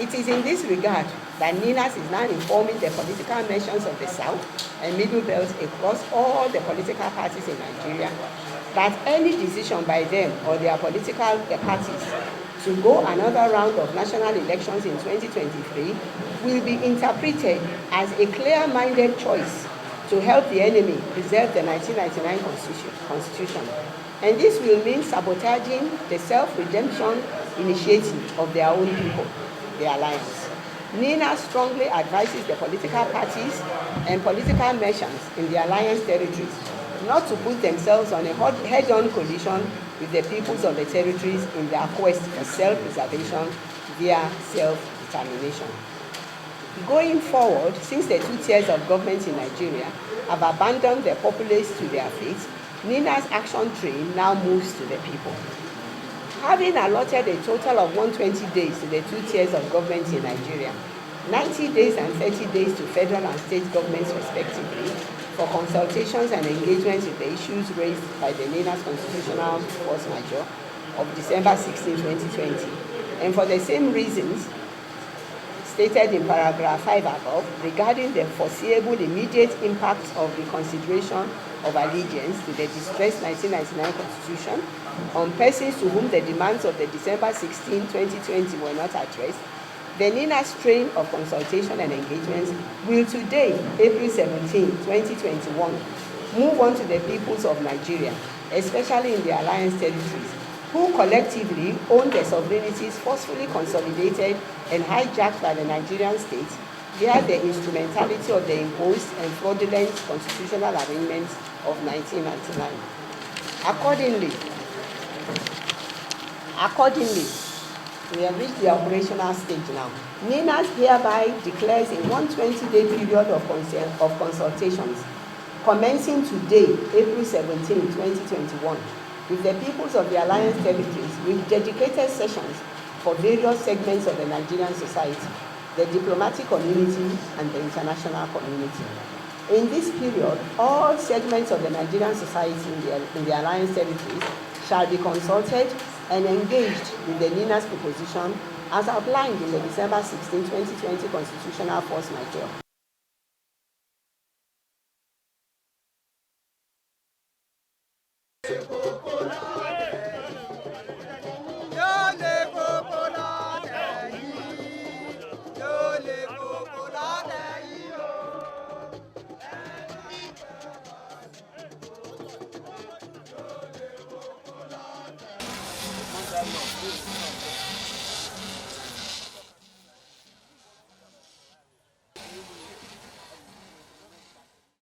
It is in this regard that NINAS is now informing the political nations of the South and Middle Belt across all the political parties in Nigeria that any decision by them or their political parties to go another round of national elections in 2023 will be interpreted as a clear-minded choice to help the enemy preserve the 1999 Constitution. And this will mean sabotaging the self-redemption initiative of their own people, the alliance. NINA strongly advises the political parties and political merchants in the alliance territories not to put themselves on a head-on collision with the peoples of the territories in their quest for self-preservation via self-determination. Going forward, since the 2 tiers of government in Nigeria have abandoned the populace to their fate, NINA's action train now moves to the people. Having allotted a total of 120 days to the 2 tiers of government in Nigeria, 90 days and 30 days to federal and state governments respectively, for consultations and engagements with the issues raised by the NINA's constitutional force majeure of December 16, 2020. And for the same reasons stated in paragraph 5 above regarding the foreseeable immediate impacts of the consideration of allegiance to the distressed 1999 Constitution on persons to whom the demands of the December 16, 2020 were not addressed, the NINA strain of consultation and engagements will today, April 17, 2021, move on to the peoples of Nigeria, especially in the alliance territories, who collectively own the sovereignties forcefully consolidated and hijacked by the Nigerian state via the instrumentality of the imposed and fraudulent constitutional arrangements of 1999. Accordingly, we have reached the operational stage now. NINAS hereby declares a 120-day period of consultations commencing today, April 17, 2021, with the peoples of the alliance territories with dedicated sessions for various segments of the Nigerian society, the diplomatic community, and the international community. In this period, all segments of the Nigerian society in the alliance territories shall be consulted and engaged with the NINA's proposition as outlined in the December 16, 2020 Constitutional Force Majeure.